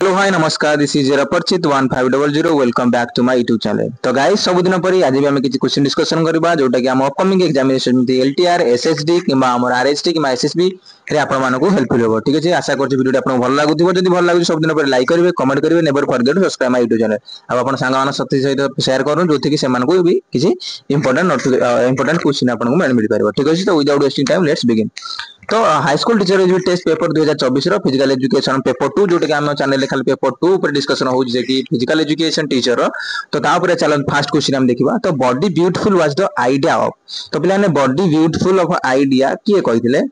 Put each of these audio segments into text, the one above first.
Hello hi नमस्कार this is रपर्चित 1500 welcome back to my YouTube channel. तो guys सब दिन पर आज भी हम किसी क्वेश्चन डिस्कशन करबा जोटा कि हम अपकमिंग एग्जामिनेशन में एलटीआर एसएसडी किबा हमर आरएसटी किबा एसएसबी रे आपण मानको हेल्पफुल होबो। ठीक अछि, आशा करछि वीडियो आपन भल लागुथिबो। जदि भल लागु सब दिन पर लाइक करिवे कमेंट करिवे never forget to subscribe my YouTube channel. अब आपण संग मान सत्य सहित शेयर करन जोथि कि से मानको भी किछि इंपोर्टेंट क्वेश्चन आपन को मिल पारिबो। ठीक अछि, तो without wasting time let's begin. तो high school teacher education test paper 2024 रो फिजिकल एजुकेशन पेपर 2 जोटा कि हम चैनल खाली पेपर 2 ऊपर डिस्कशन हो जे कि फिजिकल एजुकेशन टीचर रो। तो ता ऊपर चलन फर्स्ट क्वेश्चन हम देखिबा। तो body beautiful was the idea of. तो पिला ने बॉडी ब्यूटीफुल ऑफ आईडिया किए कहिथिले?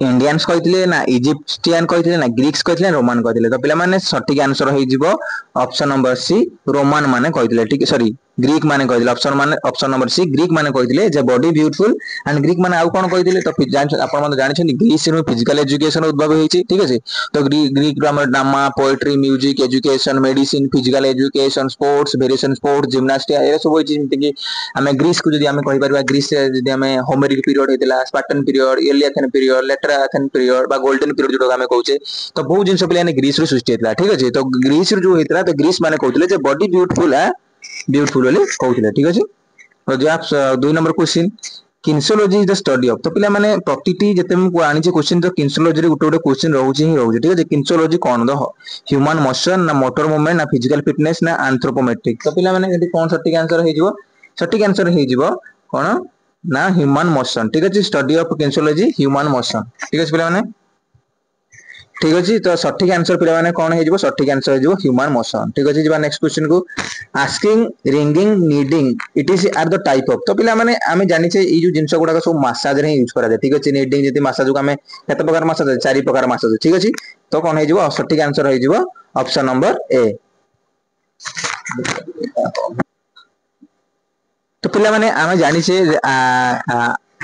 इंडियंस कहते ना इजिप्टियन कहते ना ग्रीक्स कहते रोमान कहते। तो पिला सठिक आंसर हो ऑप्शन नंबर सी रोमान माने कहते। ठीक सॉरी ग्रीक माने कहते ऑप्शन नंबर सी ग्रीक माने कहते जे बॉडी ब्यूटीफुल एंड ग्रीक माने आउ कोन कहते। तो आपण माने जानि ग्रीस रो फिजिकल एजुकेशन उद्भव होईची। ठीक अछि, तो ग्रीक रो हमर drama poetry music education medicine physical education sports variation sports gymnastic ए सब होईची। जंति कि हमें ग्रीस को जदि हमें कहि परबा ग्रीस जदि हमें होमेरिक पीरियड हेतिला स्पार्टन पीरियड एलियथन पीरियड लेटराथन पीरियड बा गोल्डन पीरियड जोटा हमें कहूचे। तो बहुत जिंस पिला ग्रीस रो सृष्टि हेतिला। ठीक अछि, तो ग्रीस रो जो हेतिला तो ग्रीस माने कहउतले जे बॉडी ब्यूटीफुल है ब्यूटीफुल बोली कहउतले। ठीक अछि, तो जो आप 2 number question kinesiology is the study of. तो पिला माने प्रतिटी जते मु आनी जे क्वेश्चन तो किन्सोलॉजी रे गुटे गुटे क्वेश्चन रहउची ही रहउची। ठीक अछि, किन्सोलॉजी कोन द ह्यूमन मोशन ना मोटर मूवमेंट ना फिजिकल फिटनेस ना एंथ्रोपोमेट्रिक। तो पिला माने जदि कोन सटिक आंसर हे जिवो सटिक आंसर हे जिवो कोन ना ह्यूमन मोशन। ठीक अछि, स्टडी ऑफ किन्सोलॉजी ह्यूमन मोशन। ठीक अछि पिला माने ठीक अछि, तो सठिक आंसर पिला माने कोन हे जिवो सठिक आंसर हे जिवो ह्यूमन मोशन। ठीक अछि, जिबा नेक्स्ट क्वेश्चन को asking ringing needing it is are the type of. तो पिला माने आमे जानि छे ई जो जिंस गुडा सब मसाज रे यूज करा जाय। ठीक अछि, नीडिंग जति मसाज को आमे केते प्रकार मसाज 4 प्रकार मसाज। ठीक अछि, तो कोन हे जिवो सठिक आंसर हे जिवो ऑप्शन नंबर ए। तो पिला माने आमे जानि छे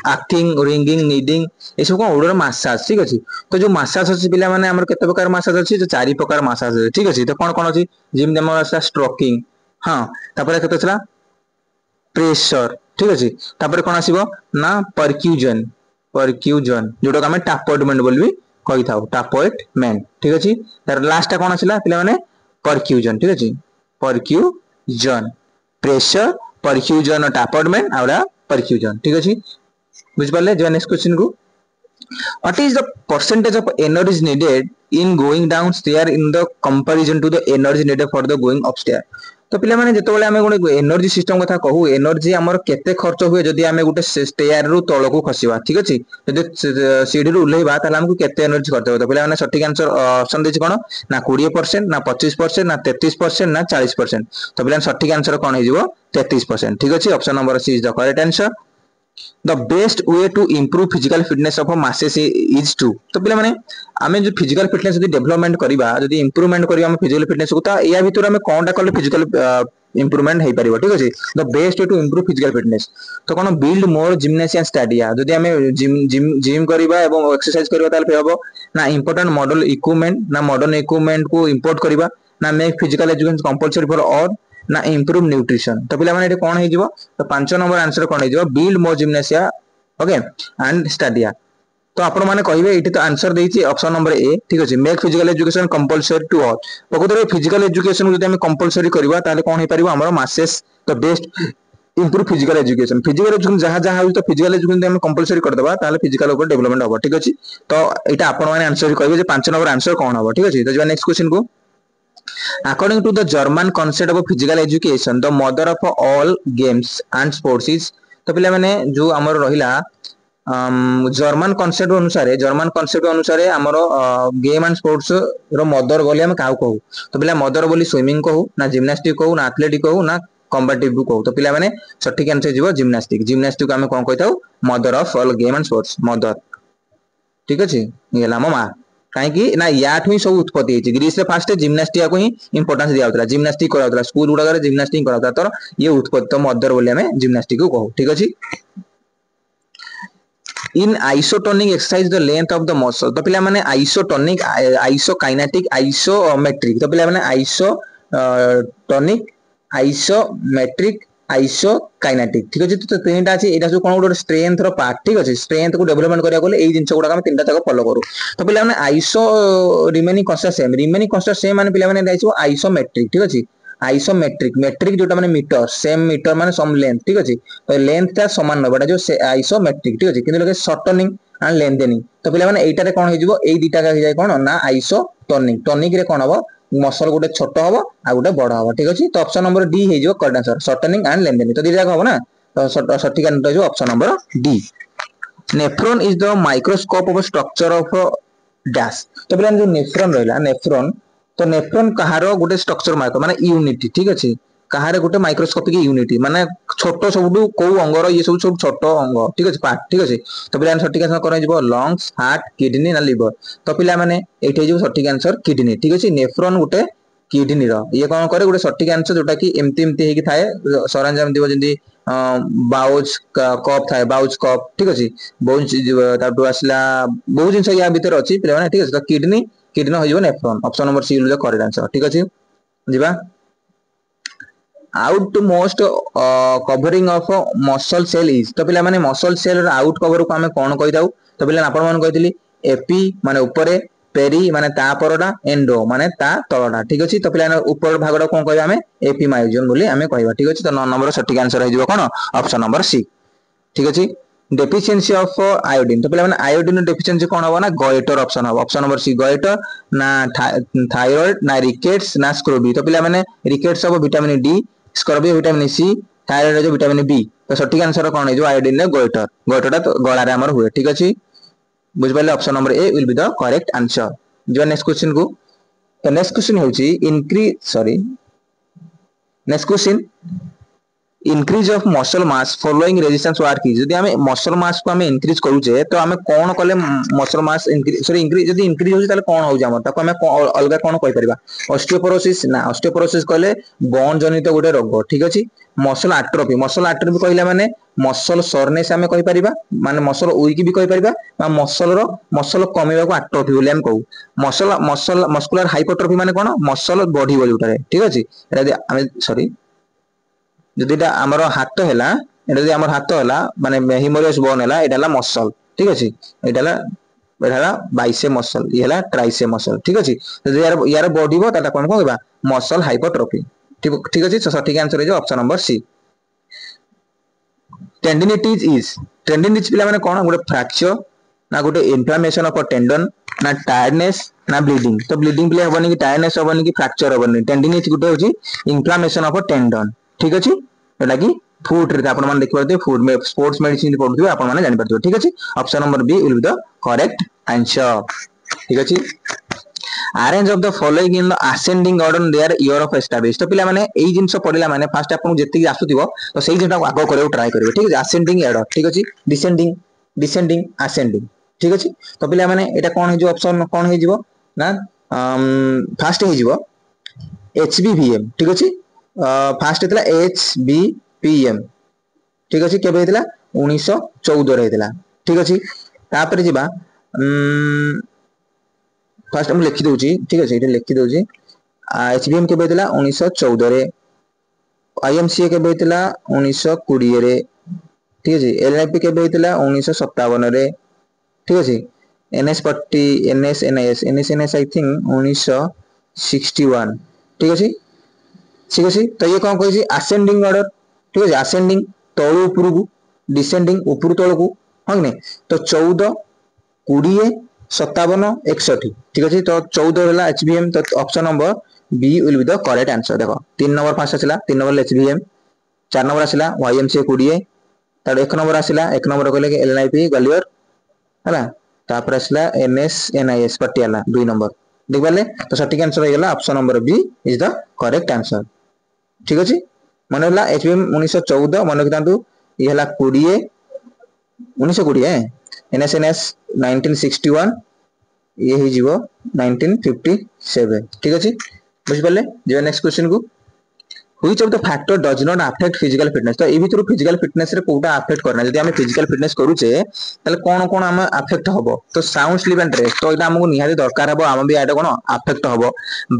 आस्किंग रिंगिंग नीडिंग ए सब को ओडर मसाज। ठीक अछि, तो जो मसाज अछि पिला माने हमर केते प्रकार मसाज अछि जो 4 प्रकार मसाज अछि। ठीक अछि, तो कोन कोन अछि जिम देमो अछि स्ट्रोकिंग हां तापर केते छला प्रेशर। ठीक अछि, तापर कोन आसीबो ना परक्यूजन जोटा हमें टापोइटमेंट बोल भी कहि थाउ टापोइटमेंट। ठीक अछि, तार लास्ट कोन आसिला पिला माने परक्यूजन। ठीक अछि, परक्यूजन प्रेशर परक्यूजन टापोइटमेंट आउरा परक्यूजन। ठीक अछि, बुझ पाले। जो नेक्स्ट क्वेश्चन को what is the percentage of energy needed in going down stair in the comparison to the energy needed for the going upstairs। तो पिला माने जतो बेले हमें गोटे एनर्जी सिस्टम कथा कहू एनर्जी हमर केते खर्च हुए जदि हमें गोटे स्टेयर रु तळको खसिबा। ठीक अछि, जदि सीढ़ी रु उल्हेबा ताले हमकु केते एनर्जी खर्च होतो। पिला माने सठिक आंसर ऑप्शन देछि कोन ना 20% ना 25% ना 33% ना 40%। तो पिला सठिक आंसर कोन हे जिवो 33%। ठीक अछि, option number C is the correct answer. The best way to improve physical fitness of a masses is to। तो पिला माने आमे जो फिजिकल फिटनेस जदि डेवलपमेंट करिबा जदि इंप्रूवमेंट करिबा हम फिजिकल फिटनेस को ता या भीतर हमें कोनटा करले फिजिकल इंप्रूवमेंट हे परिबो। ठीक अछि, the best way to improve physical fitness तो कोन बिल्ड मोर जिम्नासियम स्टेडिया जदि हमें जिम करिबा एवं एक्सरसाइज करिबा ताले फे हबो ना इंपोर्टेंट मॉडल इक्विपमेंट ना मॉडर्न इक्विपमेंट को इंपोर्ट करिबा ना make physical education compulsory for all ना इंप्रूव न्यूट्रिशन। तो पिला माने एटे कोन हे जिवो तो 5 नंबर आंसर कोन हे जिवो build more gymnasia okay and stadia. तो आपण माने कहिबे एठी तो आंसर देछि ऑप्शन नंबर ए। ठीक अछि, make physical education compulsory to all. प्रकृत फिजिकल एजुकेशन जदि हम कंपलसरी करबा ताले कोन हे परिबो हमर masses the best improve physical education जहाँ जहाँ तो फिजिकल एजुकेशन हम कंपलसरी कर देबा ताले फिजिकल ऊपर डेवलपमेंट होबो। ठीक अछि, तो एटा आपण माने आंसर कहिबे जे 5 नंबर आंसर कोन होबो। ठीक अछि, तो जो नेक्स्ट क्वेश्चन को according to the German concept of physical education the mother of all games and sports is। तो पिला माने जो हमर रहिला जर्मन कॉन्सेप्ट अनुसार हमर गेम एंड स्पोर्ट्स रो मदर बोली हम काउ कहू। तो पिला मदर बोली स्विमिंग कहू ना जिम्नास्टिक कहू ना एथलेटिक कहू ना कॉम्बाटिव कहू। तो पिला माने सठिक आंसर जीवो जिम्नास्टिक। जिम्नास्टिक को हम कोन कहताउ mother of all game and sports mother. ठीक अछि, येला मामा काहे कि ना याठ ही सब उत्पत्ति हेछि। ग्रीस रे फास्ट जिम्नास्टिक को ही इंपोर्टेंस दिया होतला जिम्नास्टिक करा होतला स्कूल गुडा रे जिम्नास्टिक करा होतला तो ये उत्पत्ति तो मदर बोली हमें जिम्नास्टिक को कहू। ठीक अछि, in isotonic exercise the length of the muscle. तो पिला माने आइसोटोनिक आइसोकाइनेटिक आइसोमेट्रिक। तो पिला माने आइसोटोनिक आइसोमेट्रिक आइसोकाइनेटिक ठीक अछि तो तीनटा अछि एटा कोन गोटे स्ट्रेंथ रो पार्ट ठीक अछि स्ट्रेंथ को डेवलपमेंट करिया गले एई जिंस गुडा हम तीनटा तक फॉलो करू तो पिला माने आइसो रिमेनिंग कांस्टेंट सेम माने पिला माने आइसो आइसोमेट्रिक ठीक अछि आइसोमेट्रिक मेट्रिक जोटा माने मीटर सेम मीटर माने सम लेंथ ठीक अछि तो लेंथ ता समान नबटा जो आइसोमेट्रिक ठीक अछि किंतु लगे शॉर्टनिंग एंड लेंथनिंग तो पिला माने एइटा रे कोन हे जिवो एई दीटा का हे जाय कोन ना आइसोटोनिक टोनिक रे कोन हबो मसल गोटे छोट हबो आ गोटे बड़ हबो ठीक अछि तो ऑप्शन नंबर डी हे जिवो correct answer shortening and lengthening तो दीटा हबो ना तो सटीक आंसर जो option number D nephron is the microscope of structure of dash तो पिला जो नेफ्रॉन रहला नेफ्रॉन तो नेफ्रॉन कहारो गोटे स्ट्रक्चर माइक्रो माने यूनिट ठीक अछि कहारे गोटे माइक्रोस्कोपिक यूनिट माने छोटो सबडू को अंगर ये सब छोटो अंग ठीक अछि पार्ट ठीक अछि तो पिला सटीक आंसर करै जिवो लंग्स हार्ट किडनी ना लिवर तो पिला माने एठे जिवो सटीक आंसर किडनी ठीक अछि नेफ्रॉन गोटे किडनी रो ये कोन करे गोटे सटीक आंसर जोटा कि एमती हेकी थाए सरंजाम दिबो जंदी बाउच कप थाए बाउच कप ठीक अछि बहुत ताटू आसला बहुत जिंस या भीतर अछि पिला माने ठीक अछि तो किडनी हो जिवो nephron option number C will the correct answer ठीक अछि जिबा out most covering of muscle cell is तो पिला माने मसल सेल आउट कवर को हमें कोन कहि दाउ तो पिला आपण मन कहितली एपी माने ऊपरे पेरी माने ता परडा एंडो माने ता तळडा ठीक अछि तो पिला ऊपर भागडा कोन कहबा हमें एपी मायोजन बोली हमें कहबा ठीक अछि तो 9 नंबर सटीक आंसर हे जिवो कोन ऑप्शन नंबर सी ठीक अछि डेफिशिएंसी ऑफ आयोडीन तो पिला माने आयोडीन डेफिशिएंसी कोन होबा ना गोइटर ऑप्शन होबा ऑप्शन नंबर सी गोइटर ना थायराइड ना रिकेट्स ना स्क्रोबी तो पिला माने rickets of vitamin D scurvy vitamin C thyroid जो विटामिन बी तो सटीक आंसर कोन हे जो आयोडीन ने गोइटर गोइटरटा तो गळा रे हमर हुए ठीक अछि बुझ पाले option number A will be the correct answer जो नेक्स्ट क्वेश्चन को तो नेक्स्ट क्वेश्चन होची increase sorry next question increase of muscle mass following resistance work की यदि हमें मसल मास को हमें इंक्रीज करूचे तो हमें कोन कले muscle mass increase sorry increase यदि इंक्रीज होची ताले कोन हो जाम ताको हमें अलगा कोन कहि परिबा ऑस्टियोपोरोसिस ना ऑस्टियोपोरोसिस कहले बोन जनित गोटे रोग ठीक अछि मसल एट्रोफी कहला माने मसल सरनेस हमें कहि परिबा माने मसल वीक भी कहि परिबा बा मसल कमिबा को एट्रोफी बोली हम कहू मस्कुलर हाइपरट्रोफी माने कोन मसल बढ़िबो जोटारे ठीक अछि यदि हमें सॉरी जदिटा हमर हाथ हैला एटा जदि हमर हाथ हैला माने हिमोरियस बोन हैला एटा मसल ठीक अछि एटा बाइसेप मसल ये हैला ट्राइसेप मसल ठीक अछि जदि यार बढ़िबो ताटा कोन कहबा मसल हाइपरट्रोफी ठीक अछि सटीक आंसर है जो ऑप्शन नंबर सी टेंडिनिटिज पिला माने कोन गोटे फ्रैक्चर ना गोटे इन्फ्लेमेशन ऑफ टेंडन ना टायर्डनेस ना ब्लीडिंग तो ब्लीडिंग पिला हबनी कि टायर्डनेस हबनी कि फ्रैक्चर हबनी टेंडिनिटिज गोटे होची इन्फ्लेमेशन ऑफ टेंडन ठीक अछि एटा कि फुट रे आपण मान देखि परते फुट में स्पोर्ट्स मेडिसिन पढुथबे आपण मान जानि परते ठीक अछि option number B will be the correct answer ठीक अछि arrange of the following in the ascending order their year of establish तो पिला माने एई जिंस पढिला माने फर्स्ट आपन जेति आसुथिबो तो सेई जिंटा को आगो करे ट्राई करिवे ठीक अछि असेंडिंग ऑर्डर ठीक अछि डिसेंडिंग असेंडिंग ठीक अछि तो पिला माने एटा कोन हे जो ऑप्शन कोन हे जिवो ना फर्स्ट हे जिवो एचबीवीएम ठीक अछि फास्ट हेतला एचबीपीएम ठीक अछि केबे हेतला 1914 रे हेतला ठीक अछि तापर जिबा फर्स्ट हम लिखि दोची ठीक अछि एटा लिखि दोची एचबीएम केबे हेतला 1914 रे आईएमसीए केबे हेतला 1920 रे ठीक अछि एलआईपी केबे हेतला 1957 रे ठीक अछि एनएसपट्टी एनएसएनएस आई थिंक 1961 ठीक अछि तो ये कौन कही असेंडिंग ऑर्डर ठीक है असेंडिंग तलु ऊपर को डिसेंडिंग ऊपर तल को हाँ कि तो 14 20 57 61 ठीक है तो 14 है एचबीएम तो option number B will be the correct answer देखो 3 नंबर फास्ट आसला 3 नंबर एचबीएम 4 नंबर आसला वाईएमसीए 20 तार 1 नंबर आसला 1 नंबर कहले कि एलआईपी ग्वालियर हैला तापर आसला एनएसएनआईएस पटियाला 2 नंबर देख पाले तो सटीक आंसर हो गला option number B is the correct answer ठीक अछि मन होला एचबीएम 1914 मन रखितांतु ये हला 20 1920 एनएसएनएस 1961 ये ही जीवो 1957 ठीक अछि बुझ पाले जे नेक्स्ट क्वेश्चन को which of the factor does not affect physical fitness तो ए भितर physical fitness रे कोटा affect करना जदी हमें physical fitness करूचे ताले कोन कोन हम affect हबो तो sound sleep and rest तो एटा हमको निहारी दरकार हबो हम भी एटा कोन affect हबो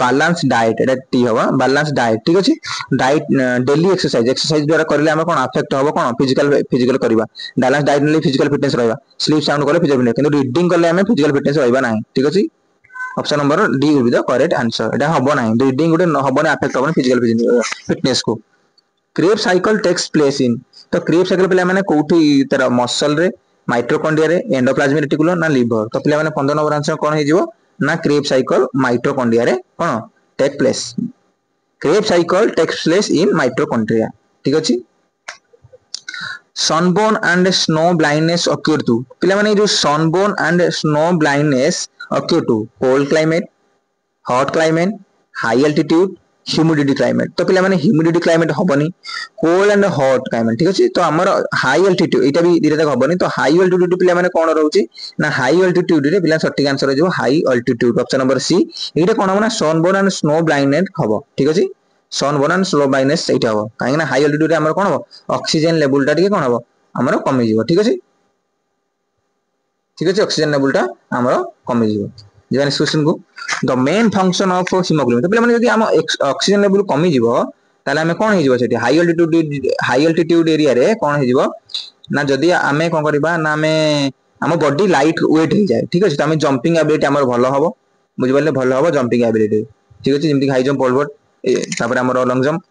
balance diet एटा टी हबो balance diet ठीक अछि diet daily exercise द्वारा करले हम कोन affect हबो कोन physical करबा balance diet ले physical fitness रहबा sleep sound करले physical fitness किंतु reading करले हम physical fitness रहबा नाही ठीक अछि option number D will be the correct answer एटा हबो नाही रीडिंग गुटे हबो नाही अफेक्ट हबो फिजिकल फिटनेस को Krebs cycle takes place in तो क्रेब साइकिल पिला माने कोठी तेरा मसल रे माइटोकॉन्ड्रिया रे एंडोप्लाज्मिक रेटिकुलम ना लिवर तो पिला माने 15 नंबर आंसर कोन हे जिवो ना क्रेब साइकिल माइटोकॉन्ड्रिया रे कोन take place Krebs cycle takes place in mitochondria ठीक अछि sunburn and snow blindness occur to पिला माने जो sunburn and snow blindness occur to cold climate hot climate high altitude humidity climate तो पिला माने humidity climate हबनी cold and hot climate ठीक अछि तो हमर high altitude एटा भी धीरे तक हबनी तो high altitude पिला माने कोन रहउची ना high altitude रे पिला सटीक आंसर जो high altitude option number C एटा कोन Habna sunburn and snow blindness हबो ठीक अछि sunburn and snow blindness एटा हबो काहे ना high altitude रे हमर कोन हबो ऑक्सीजन लेवल टा कोन हबो हमर कमी जिवो ठीक अछि ऑक्सीजन लेवल टा हमर कमी जिवो जे नेक्स्ट क्वेश्चन को the main function of haemoglobin तो पिला माने यदि हम ऑक्सीजन लेवल कमी जिवो ताले हमें कोन हे जिवो सेठी हाई अल्टीट्यूड एरिया रे कोन हे जिवो ना जदि हमें कोन करबा ना हमें हम बॉडी लाइट वेट हे जाय ठीक अछि तो हमें जंपिंग एबिलिटी हमर भलो हबो बुझि बले भलो हबो जंपिंग एबिलिटी ठीक अछि जेमति हाई जंप पोल वॉल्ट तापर हमर long jump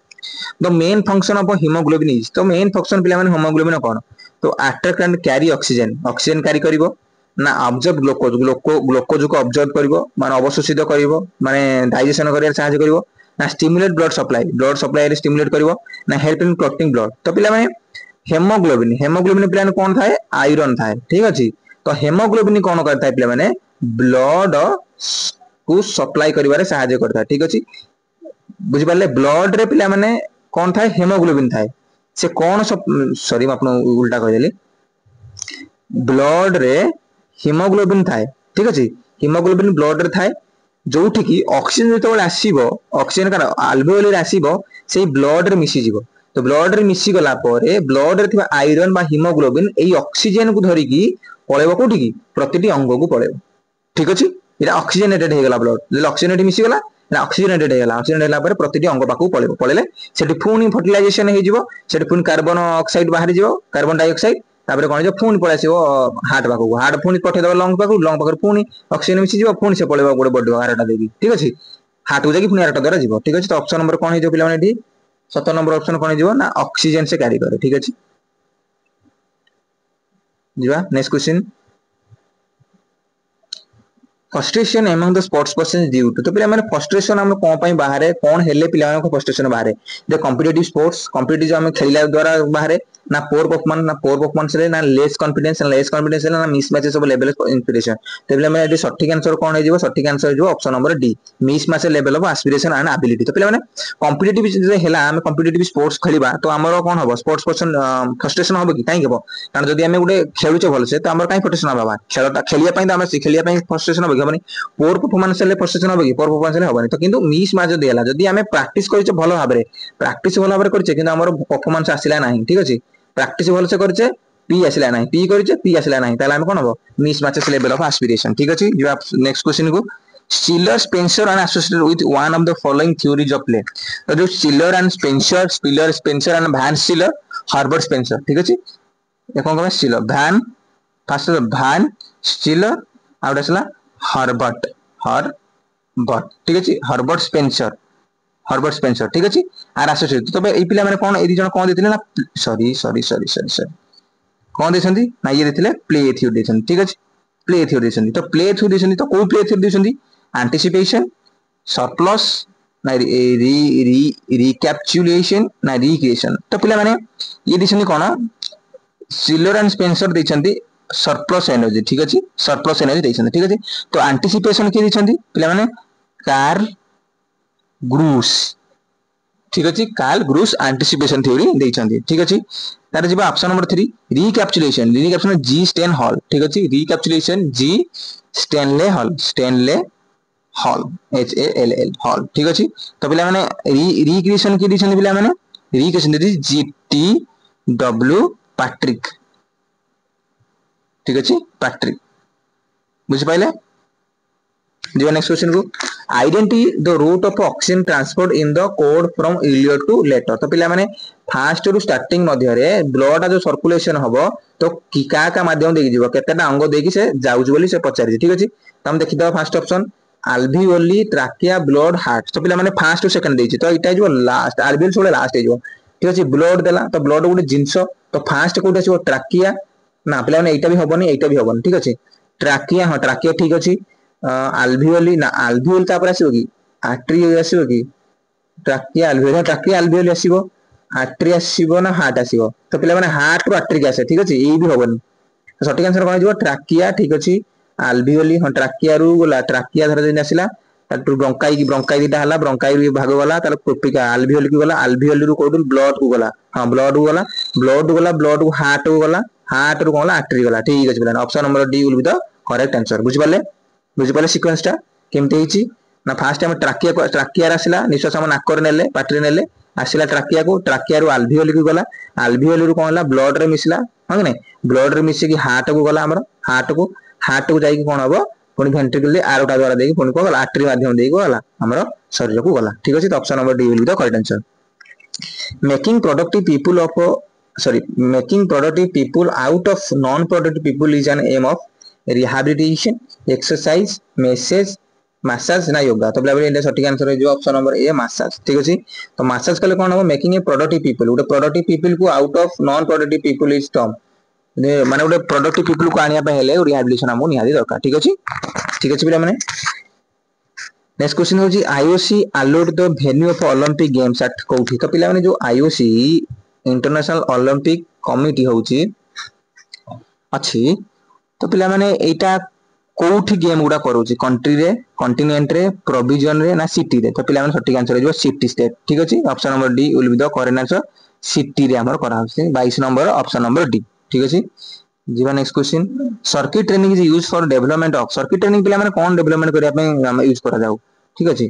the main function of haemoglobin is तो मेन फंक्शन पिला माने हीमोग्लोबिन कोन तो attract and carry oxygen carry करिवो ना ऑब्जर्व ग्लूकोज को ऑब्जर्व करिवो माने अवशोषित करिवो माने डाइजेशन करिया सहायता करिवो ना स्टिमुलेट ब्लड सप्लाई रे स्टिमुलेट करिवो ना हेल्प इन क्लॉटिंग ब्लड तो पिला माने हेमोग्लोबिन पिला माने कोन थाए आयरन थाए ठीक अछि तो हेमोग्लोबिन कोन करता है पिला माने ब्लड को सप्लाई करिवारे सहायता करता है ठीक अछि बुझि पाले ब्लड रे पिला माने कोन थाए हेमोग्लोबिन थाए से कोन सॉरी मैं आपन उल्टा कह देली ब्लड रे हीमोग्लोबिन थाए ठीक अछि हीमोग्लोबिन ब्लड रे थाए जोठी की ऑक्सीजन जेतो आसीबो ऑक्सीजन का अल्वेओल रे आसीबो सेही ब्लड रे मिसी जिवो तो ब्लड रे मिसी गला परे ब्लड रे थिबा आयरन बा हीमोग्लोबिन एई ऑक्सीजन को धरि की पळेबो कोठी की प्रतिटी अंग को पळेबो ठीक अछि एटा ऑक्सीजनेटेड हे गला ब्लड जे ऑक्सीजनेट मिसी गला ना ऑक्सीजनेटेड हे गला ऑक्सीजनेट होला परे प्रतिटी अंग पाकू पळेबो पळेले सेठी फुनी फर्टिलाइजेशन हे जिवो सेठी फुनी कार्बन ऑक्साइड बाहर जिवो कार्बन डाइऑक्साइड तापर कोन जे फोन पळे आसीबो हार्ट पाकू हार्ट फोन पठे दबो लंग पाकर फोन ऑक्सीजन मिसी जिवो फोन से पळेबो गोडे बॉडी हार्ट देबी ठीक अछि हार्ट को जाकी फोन हार्ट द्वारा जिवो ठीक अछि तो ऑप्शन नंबर कोन हे जो पिला माने डी 17 नंबर ऑप्शन कोन हे जिवो ना ऑक्सीजन से कैरी करे ठीक अछि जिवा next question frustration among the sports person due to तो पिला माने फ्रस्ट्रेशन हम कोन पई बाहरे कोन हेले पिला को फ्रस्ट्रेशन बाहरे जे कॉम्पिटिटिव स्पोर्ट्स कॉम्पिटिटिव हम खेलिला द्वारा बाहरे ना पोर परफॉर्मेंस ले ना लेस कॉन्फिडेंस ना मिसमैचेस ऑफ लेवल ऑफ इंस्पिरेशन तो पिला माने सटीक आंसर कोन हे जिवो सटीक आंसर जो option number D mismatch level of aspiration and ability तो पिला माने कॉम्पिटिटिव जे हेला हम कॉम्पिटिटिव स्पोर्ट्स खेलिबा तो हमर कोन हबो स्पोर्ट्स पर्सन फ्रस्ट्रेशन हबो कि काई हबो कारण जदी हम गुटे खेलुचे भलसे तो हमर काई फ्रस्ट्रेशन हबा खेलटा खेलिया पई तो हम खेलिया पई फ्रस्ट्रेशन हबो हबनी पोर परफॉर्मेंस ले फ्रस्ट्रेशन हबो कि पोर परफॉर्मेंस ले हबनी तो किंतु मिसमैच जदी हला जदी हम प्रैक्टिस करिचे भलो भाबरे प्रैक्टिस भलो भाबरे करिचे किंतु हमर परफॉर्मेंस आसिला नाही ठीक अछि प्रैक्टिस भलो से करिचे पी आसिला नाही पी करिचे पी आसिला नाही ताले हम कोन हबो मिसमैचेस लेवल ऑफ एस्पिरेशन ठीक अछि जो आप नेक्स्ट क्वेश्चन को Schiller Spencer and associated with one of the following theories of play तो जो Schiller Spencer and one Schiller Herbert Spencer ठीक अछि ए कोन कहबे Schiller one first one Schiller out असला हर्बर्ट ठीक अछि हर्बर्ट स्पेंसर ठीक अछि आर एसोसिएटेड तो ए पिला माने कोन ए जण कोन देथिले ना सॉरी कोन देछंती ना ये देथिले प्ले थ्योरी देछंती ठीक अछि प्ले थ्योरी देछंती तो प्ले थ्योरी देछंती तो कोन प्ले थ्योरी देछंती एंटिसिपेशन सरप्लस ना रिकैप्चुलेशन ना रिक्रिएशन तो पिला माने ये देछंती कोन सिलर एंड स्पेंसर देछंती सरप्लस एनर्जी ठीक अछि सरप्लस एनर्जी देछंती ठीक अछि तो एंटिसिपेशन के देछंती पिला माने कार्ल ग्रूस ठीक अछि कार्ल ग्रूस एंटिसिपेशन थ्योरी देछंती ठीक अछि तार जिबा option number 3 recapitulation G Stan Hall ठीक अछि recapitulation G Stanley Hall Hall HALL Hall ठीक अछि तो पिला माने रिक्रिएशन के दिसन पिला माने रिक्रिएशन दे GTW पैट्रिक ठीक अछि पैट्रिक बुझि पाइले जो नेक्स्ट क्वेश्चन को identity the route of oxygen transport in the code from earlier to later तो पिला माने फास्ट रु स्टार्टिंग मध्य रे ब्लड जो सर्कुलेशन हबो तो का माध्यम देकी जीवो केतेटा अंग देकी से जाउछ बोली से पचारि ठीक अछि तम देखि दो first option alveoli trachea blood heart तो पिला माने फर्स्ट सेकंड देछि तो इटा जो लास्ट alveoli सोले लास्ट हे जो ठीक अछि ब्लड देला तो ब्लड गुटे जिंस तो फर्स्ट कोड अछि ट्राकिया ना पिला माने एटा भी हबनी ठीक अछि ट्राकिया हां ट्राकिया ठीक अछि alveoli ना alveoli तापर आसीबो कि आर्टरी आसीबो कि ट्राकिया alveoli आसीबो आर्टरी आसीबो ना हार्ट आसीबो तो पिला माने हार्ट रो आर्टरी आसे ठीक अछि ए भी हबनी तो सटीक आंसर कोन जिवो ट्राकिया ठीक अछि alveoli हां ट्राकिया रु गोला ट्राकिया धर दिन आसीला ताटू ब्रोंकाई दिटा हला ब्रोंकाई रु भाग वाला तार प्रोपिका alveoli की गोला alveoli रु कोडु ब्लड को गोला हां ब्लड को गोला ब्लड को हार्ट रु गोला आर्टरी गोला ठीक अछि पिला option number D will be the correct answer बुझि पाले सीक्वेंस टा केमते हिची ना फर्स्ट टाइम ट्राकिया आसीला निश्वास हम नाक रे नेले पाटी रे नेले आसीला ट्राकिया रु alveoli की गोला alveoli रु कोनला ब्लड रे मिसला हां कि नै ब्लड रे मिसी की हार्ट को गोला हमर हार्ट को जाई की कोन हबो पुनी वेंट्रिकल आरोटा द्वारा देकी पुनी को गला आर्टरी माध्यम देकी गला हमर शरीर को गला ठीक अछि तो option number D will be the correct answer making productive people out of non productive people is an aim of rehabilitation exercise massage ना योगा तो बोले इंडिया सटीक आंसर है जो ऑप्शन नंबर ए मसाज ठीक अछि तो मसाज कले कोन हो मेकिंग ए प्रोडक्टिव पीपल उटे प्रोडक्टिव पीपल को out of non productive people is term माने उटे प्रोडक्टिव पीपल को आनिया पे हेले रिहैबिलिटेशन हमो निहादी दरकार ठीक अछि पिला माने नेक्स्ट क्वेश्चन हो जी IOC allowed the venue of Olympic games at कोठी तो पिला माने जो IOC इंटरनेशनल ओलंपिक कमिटी होची अछि तो पिला माने एटा कोठी गेम गुडा करूची कंट्री रे कॉन्टिनेंट रे प्रोविजन रे ना सिटी रे तो पिला माने सटीक आंसर हो सिटी स्टेट ठीक अछि option number D will be the correct answer city रे हमर करा होची 22 नंबर ऑप्शन नंबर डी ठीक अछि जीवा next question circuit training is used for development of circuit training पिला माने कोन डेवलपमेंट करिया पे हम यूज करा जाऊ ठीक अछि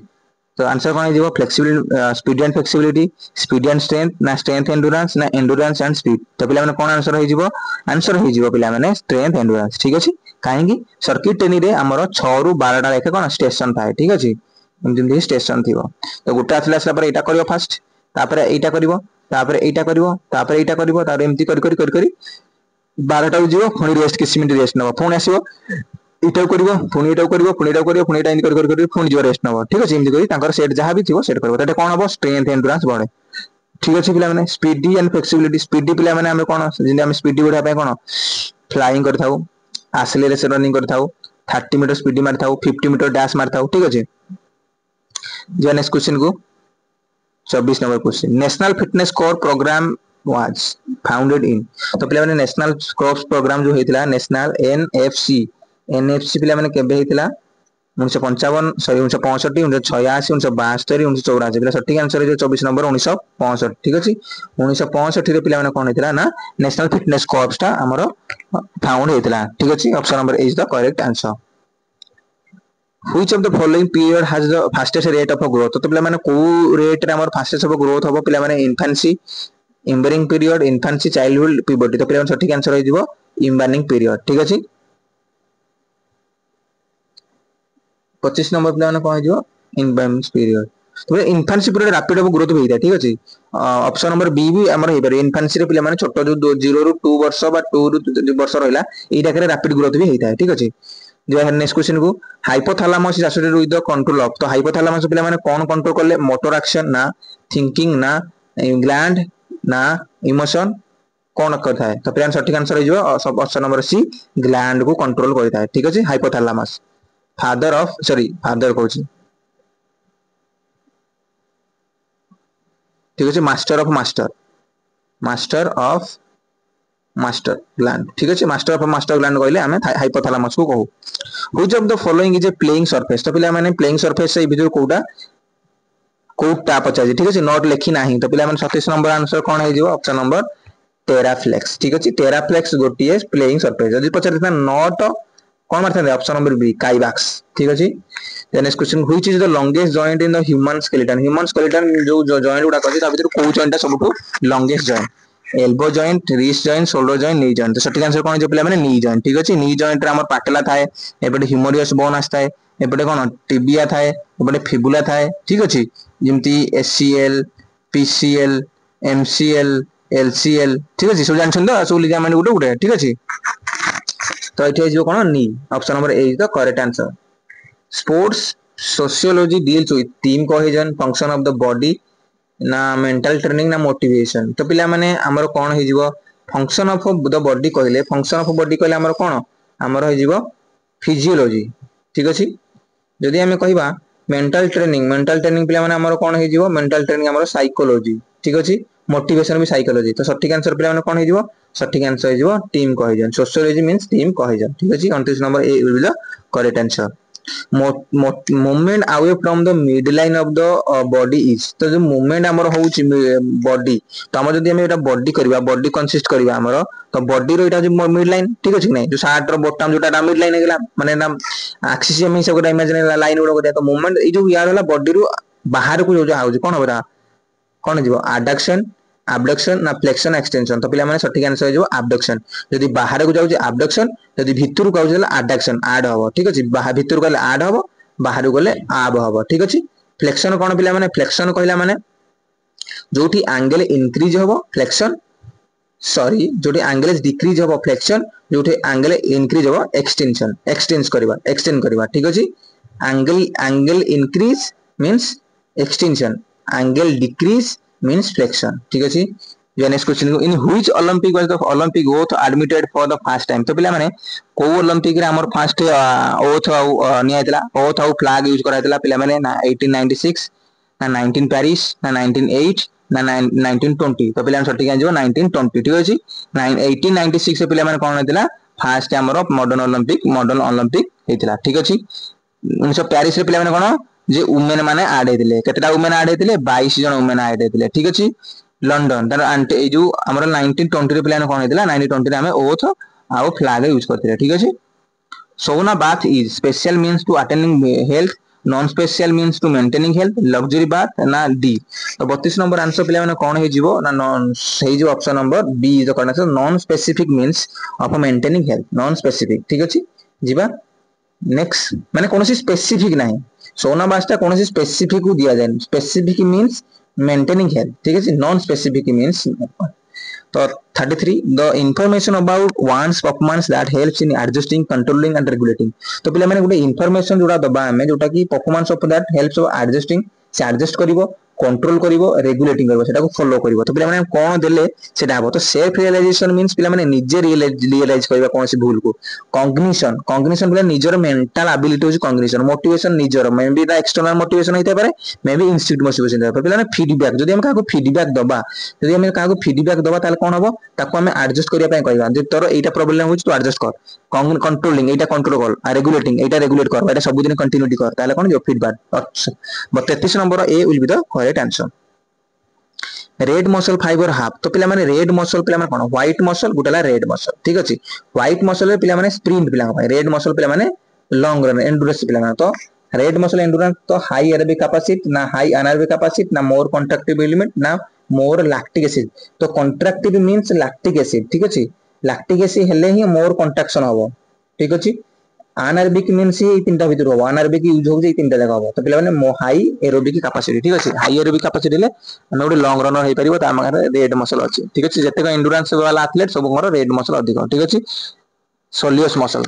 तो आंसर कोन जीवो flexibility speed and flexibility speed and strength ना स्ट्रेंथ एंडुरेंस ना एंडुरेंस एंड स्पीड तो पिला माने कोन आंसर हो जीवो आंसर हो जीवो पिला माने स्ट्रेंथ एंडुरेंस ठीक अछि काहे कि सर्किट ट्रेनिंग रे हमरो 6 रु 12 टा लेखे कोन स्टेशन थाए ठीक अछि जेमति स्टेशन थिबो तो गुटा आसला पर एटा करियो फर्स्ट तापर एटा करिवो तापर एटा करिवो तापर एटा करिवो तापर एमति करी 12 टा जीवो पुनी रेस्ट किस मिनिट रेस्ट नबो पुनी आसीबो इटा करिवो पुनी एटा करिवो पुनी एटा करिवो पुनी एटा इन करी पुनी जीवो रेस्ट नबो ठीक अछि एमति करी तांकर सेट जहा भी थिबो सेट करबो तते कोन हबो स्ट्रेंथ एंडुरेंस बढ़े ठीक अछि पिला माने स्पीडी एंड फ्लेक्सिबिलिटी स्पीडी पिला माने हम कोन जिंदे हम स्पीडी बढ़ा पे कोन फ्लाइंग करथाउ एक्सेलरेशन रनिंग करथाउ 30 मीटर स्पीड मारथाउ 50 मीटर डैश मारथाउ ठीक अछि जो नेक्स्ट क्वेश्चन को 24 number question national fitness corps programme was founded in तो पिला माने नेशनल कोर्स प्रोग्राम जो हेतिला नेशनल एनएफसी पिला माने केबे हेतिला 1955 सॉरी 1965 1986 1972 1984 पिला सटीक आंसर है 24 नंबर 1965 ठीक अछि 1965 रे पिला माने कोन हेतिला ना नेशनल फिटनेस कोर्स ता हमरो फाउंड हेतिला ठीक अछि option number A is the correct answer which of the following period has the fastest rate of growth तो पिला माने को रेट रे हमर फास्टेस्ट ऑफ ग्रोथ हबो पिला माने इन्फेंसी इम्बरिंग पीरियड इन्फेंसी चाइल्डहुड प्यूबर्टी तो पिला सटीक आंसर हो जिवो इम्बरिंग पीरियड ठीक अछि 25 नंबर पिला माने कोन जिवो इम्बरिंग पीरियड तो infancy period rapid of growth होइता ठीक अछि ऑप्शन नंबर बी भी हमर हे पारे इन्फेंसी रे पिला माने छोटो जो 0 रु 2 वर्ष बा 2 रु 2 वर्ष रहला एटा करे रैपिड ग्रोथ भी हेइता ठीक अछि जो नेक्स्ट क्वेश्चन को hypothalamus is associated with the control of तो हाइपोथैलेमस पिला माने कोन कंट्रोल करले मोटर एक्शन ना थिंकिंग ना ग्लैंड ना इमोशन कोन करता है तो पिला सटीक आंसर हो जिवो ऑप्शन नंबर सी ग्लैंड को कंट्रोल करता है ठीक अछि हाइपोथैलेमस फादर कहूची ठीक अछि मास्टर ऑफ मास्टर ग्लैंड ठीक अछि मास्टर ऑफ मास्टर ग्लैंड कहले हमें हाइपोथैलेमस को कहू which of the following is a playing surface तो पिला माने प्लेइंग सरफेस से भितर कोटा पचाजी ठीक अछि नोट लेखि नाही तो पिला माने 27 नंबर आंसर कोन हे जिवो ऑप्शन नंबर टेराफ्लेक्स ठीक अछि टेराफ्लेक्स गोटिए प्लेइंग सरफेस जदि पचार देता नोट कौन मारते ऑप्शन नंबर बी काइबाक्स ठीक अछि then next question which is the longest joint in the human skeleton जो जॉइंट गुडा कहछि ता भीतर कोन जॉइंट सबटु longest joint elbow joint wrist joint shoulder joint knee joint तो सटीक आंसर कोन जे पिला माने नी जॉइंट ठीक अछि नी जॉइंट रे हमर पाटला थाए एपटे ह्यूमरस बोन आस्ताए एपटे कोन टिबिया थाए एपटे फिबुला थाए ठीक अछि जेमती एचसीएल पीसीएल एमसीएल एलसीएल ठीक अछि सब जानछन तो सब लिगामेंट गुटे गुटे ठीक अछि तो एठी जो कोन knee option number A is the correct answer sports sociology deals with team cohesion function of the body ना मेंटल ट्रेनिंग ना मोटिवेशन तो पिला माने हमर कोन हे जीवो फंक्शन ऑफ द बॉडी कहले फंक्शन ऑफ बॉडी कहले हमर कोन हमर हे जीवो फिजियोलॉजी ठीक अछि जदि हमें कहबा मेंटल ट्रेनिंग पिला माने हमर कोन हे जीवो मेंटल ट्रेनिंग हमर साइकोलॉजी ठीक अछि मोटिवेशन भी साइकोलॉजी तो सटीक आंसर पिला माने कोन हे जीवो सटीक आंसर हे जीवो team cohesion sociology means team cohesion ठीक अछि 29 number A will be the correct answer movement away from the midline of the body is तो जो movement हमर होउची बॉडी तो हम जदी हम एटा बॉडी करबा बॉडी कंसिस्ट करबा हमर तो बॉडी रो एटा जो मिडलाइन ठीक अछि नै जो शार्ट रो बॉटम जोटा मिडलाइन हेगला माने ना एक्सिस हम हिसाब को इमेजिन लाइन गुडो करिया तो मूवमेंट ए जो यार होला बॉडी रो बाहर को जो आउची कोन होबरा कोन जीवो एडक्शन abduction ना फ्लेक्शन एक्सटेंशन तो पिला माने सटीक आंसर हो जो abduction यदि बाहर को जाउची abduction यदि भीतर को आउची adduction ऐड होबो ठीक अछि बाहर भीतर को ऐड होबो बाहर को गले आब होबो ठीक अछि फ्लेक्शन कोन पिला माने फ्लेक्शन कहला माने जोठी एंगल इंक्रीज होबो फ्लेक्शन सॉरी जोठी एंगल डिक्रीज होबो फ्लेक्शन जोठी एंगल इंक्रीज होबो एक्सटेंड करबा ठीक अछि angle increase means extension angle decrease means flexion ठीक अछि जो next question in which Olympic was the Olympic oath admitted for the first time तो पिला माने को ओलंपिक रे हमर फर्स्ट ओथ नियाइतला ओथ आउ फ्लैग यूज कराइतला पिला माने ना 1896 ना 19 पेरिस ना 1908 ना 1920 तो पिला सटीक आंसर 1920 ठीक अछि 1896 से पिला माने कोन हेतिला फर्स्ट हमर मॉडर्न ओलंपिक हेतिला ठीक अछि 1900 पेरिस रे पिला माने कोन जे वुमेन माने ऐड हेतिले केतेटा वुमेन ऐड हेतिले 22 जन वुमेन ऐड हेतिले ठीक अछि लंडन तार आंटे ए जो हमर 1920 रे प्लान कोन हेतिला 1920 रे हमें ओथ आ फ्लैग यूज करथिले ठीक अछि sauna bath is special means to attaining health non special means to maintaining health luxury bath ना डी तो 32 नंबर आंसर पिला माने कोन हे जीवो ना नॉन सही जो option number B is the correct answer non specific means of maintaining health non specific ठीक अछि जीवा नेक्स्ट माने कोनोसी स्पेसिफिक नाही सोना बास्टा कोनोसी स्पेसिफिक को दिया जाय स्पेसिफिक मींस मेंटेनिंग हेल्थ ठीक है नॉन स्पेसिफिक मींस तो 33 the information about one's performance that helps in adjusting controlling and regulating तो पिला माने गुटे इंफॉर्मेशन जोडा दबा हमें जोटा की performance of that helps of adjusting से एडजस्ट करिवो कंट्रोल करिवो रेगुलेटिंग करिवो सेटा को फॉलो करिवो तो पिला माने कोन देले सेटा हबो तो सेल्फ रियलाइजेशन मींस पिला माने निजे रियलाइज करबा कोनसी भूल को कॉग्निशन पिला निजर मेंटल एबिलिटी हो कॉग्निशन मोटिवेशन निजर may be the external motivation होइते पारे मे बी इंस्टिंक्ट मोटिवेशन होइते पारे पिला माने फीडबैक जदि हम काको फीडबैक दबा जदि हम काको फीडबैक दबा ताले कोन हबो ताको हम एडजस्ट करिया पय कहबा जे तोर एटा प्रॉब्लम होछ तो एडजस्ट कर कंट्रोलिंग एटा कंट्रोल कर रेगुलेटिंग एटा रेगुलेट कर एटा सब दिन कंटिन्यूटी कर ताले कोन जो फीडबैक अच्छा 33 number A will be the correct answer red muscle fibre half तो पिला माने रेड मसल पिला माने कोन व्हाइट मसल गुटला रेड मसल ठीक अछि व्हाइट मसल रे पिला माने स्प्रिंट पिला माने रेड मसल पिला माने लॉन्ग रन एंडुरेंस पिला माने तो रेड मसल एंडुरेंस तो हाई एरोबिक कैपेसिटी ना हाई एनारोबिक कैपेसिटी ना मोर कॉन्ट्रैक्टिव एलिमेंट ना मोर लैक्टिक एसिड तो कॉन्ट्रैक्टिव मींस लैक्टिक एसिड ठीक अछि लैक्टिक एसिड हेले ही मोर कंट्रैक्शन होबो ठीक अछि अनारबिक मींस ये तीनटा भीतर होबो अनारबिक यूज हो जे तीनटा जगह होबो तो पिला माने हाई एरोबिक कैपेसिटी ठीक अछि हाई एरोबिक कैपेसिटी ले हम गोटे लॉन्ग रनर हे परिबो ता माने रेड मसल अछि ठीक अछि जते एंडुरेंस वाला एथलीट सब मोर रेड मसल अधिक ठीक अछि सोलियस मसल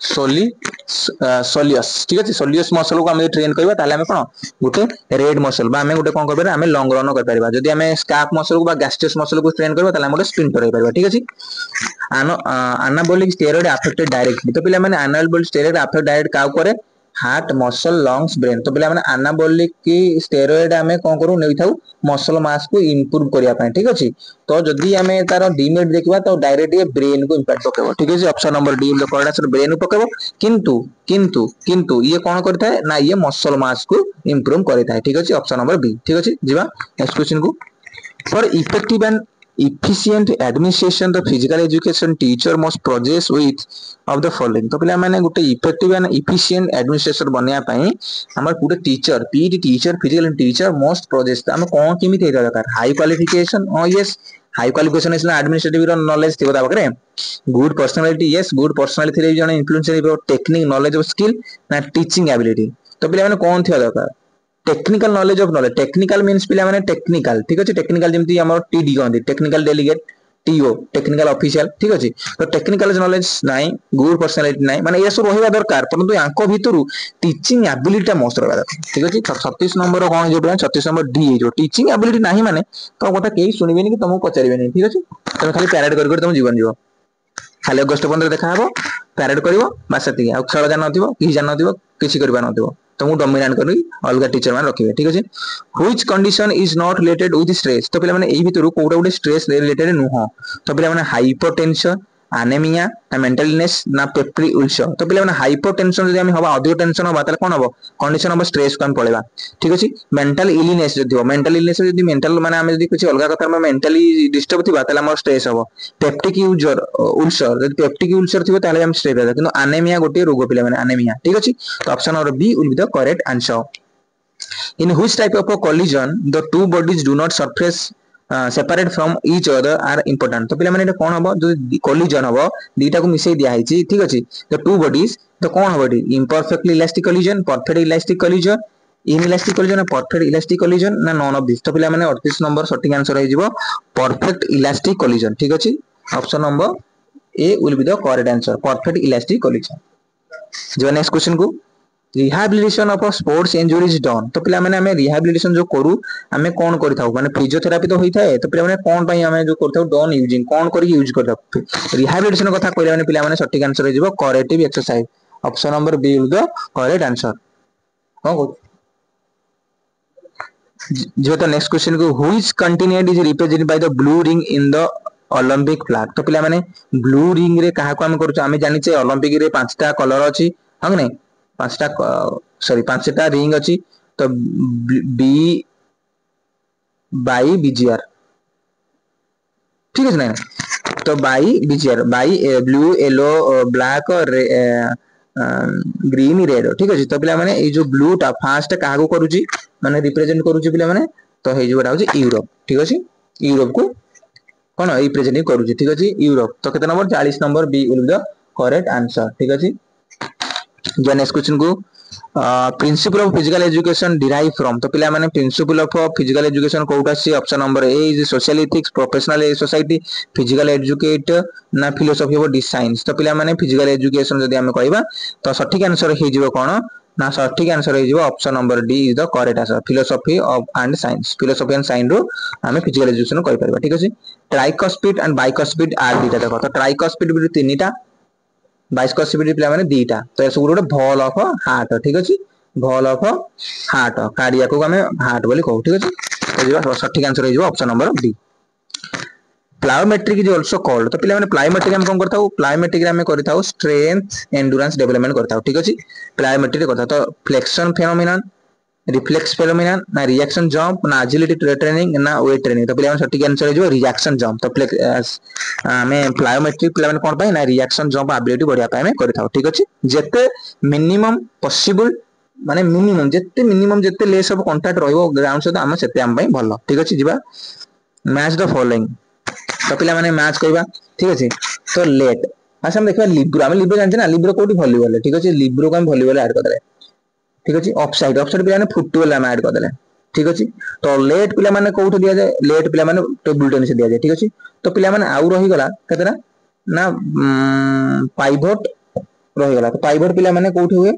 सोलियस ठीक अछि सोलियस मसल को हम ट्रेन करबा ताले हम कोन गोटे रेड मसल बा हम गोटे कोन करबा हम लॉन्ग रन कर परिबा जदि हम स्कैफ मसल को बा गैस्ट्रस मसल को ट्रेन करबा ताले हम गोटे स्प्रिंटर हे परिबा ठीक अछि anabolic steroid affected directly तो पिला माने anabolic steroid affect direct cow करे हार्ट मसल लंग्स ब्रेन तो पिला माने anabolic की steroid हमें कोन करू नै थाउ मसल मास को इंप्रूव करिया पय ठीक अछि तो जदी हमें तार डिमेरिट देखबा तो डायरेक्ट ये ब्रेन को इंपैक्ट पकेबो ठीक अछि option number D the correct answer brain को पकेबो किंतु ये कोन करता है ना ये मसल मास को इंप्रूव करता है ठीक अछि ऑप्शन नंबर बी ठीक अछि जीवा नेक्स्ट क्वेश्चन को for effective and efficient administration the physical education teacher must possess with of the following तो पिला माने गुटे इफेक्टिव एंड efficient administrator बनिया पई हमर गुटे teacher PT teacher physical teacher most possess हम कोन केमिति हेता दरकार high qualification yes high qualification is administrative knowledge थिबो ता बकरे good personality yes good personality रे जने इन्फ्लुएंसर हिबो टेक्निक नॉलेज ऑफ स्किल ना टीचिंग एबिलिटी तो पिला माने कोन थिबा दरकार technical knowledge of knowledge technical means पिला माने टेक्निकल ठीक अछि टेक्निकल जेमति हमर टीडी कहंदी technical delegate TO technical official ठीक अछि तो टेक्निकल नॉलेज नाही गुड पर्सनालिटी नाही माने ये सब रहिबा दरकार परंतु यांको भितरु टीचिंग एबिलिटी मोस्ट रहबा दरकार ठीक अछि 36 नंबर कोन जे 36 नंबर डी जो टीचिंग एबिलिटी नाही माने तो कथा केही सुनिबेनी कि तुमको पचारिबेनी ठीक अछि तुम खाली पैरेड कर तुम जीवन जीव खाली अगस्त 15 देखा हबो पैरेड करिवो बस सेति आ खेल जान नथिबो कि जान नथिबो किछि करबा नथिबो तुमको डोमिनेट करी अलग टीचर मान रखिबे ठीक अछि which condition is not related with stress तो पिला माने एही भितरु कोउटा गुटे स्ट्रेस रिलेटेड नुह तो पिला माने हाइपरटेंशन एनीमिया ना मेंटल इलनेस ना पेप्री उल्सर तो पिला माने हाइपरटेंशन जदि हम हबा अधिक टेंशन हबा तले कोन हबो कंडीशन ऑफ स्ट्रेस को हम पळेबा ठीक अछि मेंटल इलनेस जदि हो मेंटल इलनेस जदि मेंटल माने हम जदि कुछ अलग कथा में मेंटली डिस्टर्ब थिबा तले हमर स्ट्रेस हबो पेप्टिक यूजर उल्सर जदि पेप्टिक उल्सर थिबो तले हम स्ट्रेस रहबा किंतु एनीमिया गोटे रोग पिला माने एनीमिया ठीक अछि तो option number B will be the correct answer in which type of a collision the two bodies do not surface separate from each other are important तो पिला माने कोन हबो जो collision हबो दीटा को मिसै दिया हिची ठीक अछि the two bodies तो कोन हबो D imperfectly elastic collision perfect elastic collision inelastic collision perfect elastic collision ना none of this तो पिला माने 38 नंबर सटीक आंसर हो जिवो perfect elastic collision ठीक अछि option number A will be the correct answer perfect elastic collision जो नेक्स्ट क्वेश्चन को rehabilitation of sports injuries done तो पिला माने हमें रिहैबिलिटेशन जो करू हमें कोन करि थाउ माने फिजियोथेरापी तो होई थाए तो पिला माने कोन पई हमें जो करथाउ डन यूजिंग कोन करी यूज करथाउ रिहैबिलिटेशन कथा कहले माने पिला माने सटीक आंसर हो जिवो corrective exercise option number B will the correct answer कोन को जो तो नेक्स्ट क्वेश्चन को which continent is represented by the blue ring in the Olympic flag तो पिला माने ब्लू रिंग रे काहा को हम करू हमें जानि छे ओलंपिक रे पांचटा कलर अछि हम नै पांचटा सॉरी पांचटा रिंग अछि तो बी बाई बीजीआर ठीक है ना तो by BGR by blue yellow black और ग्रीन रेड ठीक है तो पिला माने ए जो ब्लू टा फर्स्ट काहा को करूची माने रिप्रेजेंट करूची पिला माने तो हे जोटा होची यूरोप ठीक अछि यूरोप को कोन रिप्रेजेंट करूची ठीक अछि यूरोप तो केते number 40 number B will be the correct answer ठीक अछि जो नेक्स्ट क्वेश्चन को principle of physical education derive from तो पिला माने प्रिंसिपल ऑफ फिजिकल एजुकेशन कोउटा C option number A is social ethics professional society physical educate ना philosophy of designs तो पिला माने फिजिकल एजुकेशन जदी हम कहबा तो सठिक आंसर हे जिवो कोन ना सठिक आंसर हे जिवो option number D is the correct answer philosophy of and science philosophy and science रो हम फिजिकल एजुकेशन कहि परबा ठीक अछि ट्राइकोस्पिड एंड बाइकोस्पिड आर दीटा देखो तो ट्राइकोस्पिड भी तीनटा बाइकोस्पिड पिला माने दीटा तो ए सब गोटे भल ऑफ हार्ट ठीक अछि भल ऑफ हार्ट कार्डियक को हमें हार्ट बोली कहू ठीक अछि तो जीवा सठिक आंसर हे जिवो option number D plyometric is also called तो पिला माने प्लायोमेट्रिक हम कोन करताउ प्लायोमेट्रिक रे हम करताउ स्ट्रेंथ एंड्योरेंस डेवलपमेंट करताउ ठीक अछि प्लायोमेट्रिक करता तो फ्लेक्शन फेनोमेनन रिफ्लेक्स फेनोमेनन ना रिएक्शन जंप ना एजिलिटी ट्रेनिंग ना वेट ट्रेनिंग तो पिला माने सठिक आंसर हे जिवो रिएक्शन जंप तो हमें प्लायोमेट्रिक पिला माने कोन पई ना रिएक्शन जंप एबिलिटी बढ़िया पई हमें करताउ ठीक अछि जेते मिनिमम पॉसिबल माने मिनिमम जेते लेस ऑफ कांटेक्ट रहइबो ग्राउंड से हम सेते हम पई भलो ठीक अछि जिबा मैच द फॉलोइंग तो पिला माने मैच कहबा ठीक अछि तो लेट अच्छा हम देखबा लिब्रो हम लिब्रो जानते ना लिब्रो कोठी वॉलीबॉल ठीक अछि लिब्रो को हम वॉलीबॉल ऐड कर देले ठीक अछि ऑफसाइड पिला माने फुटबॉल हम ऐड कर देले ठीक अछि तो लेट पिला माने कोठी दिया जाय लेट पिला माने टेबल टेनिस दिया जाय ठीक अछि तो पिला माने आउ रही गला केतरा ना पाइवट रही गला तो पाइवट पिला माने कोठी हुए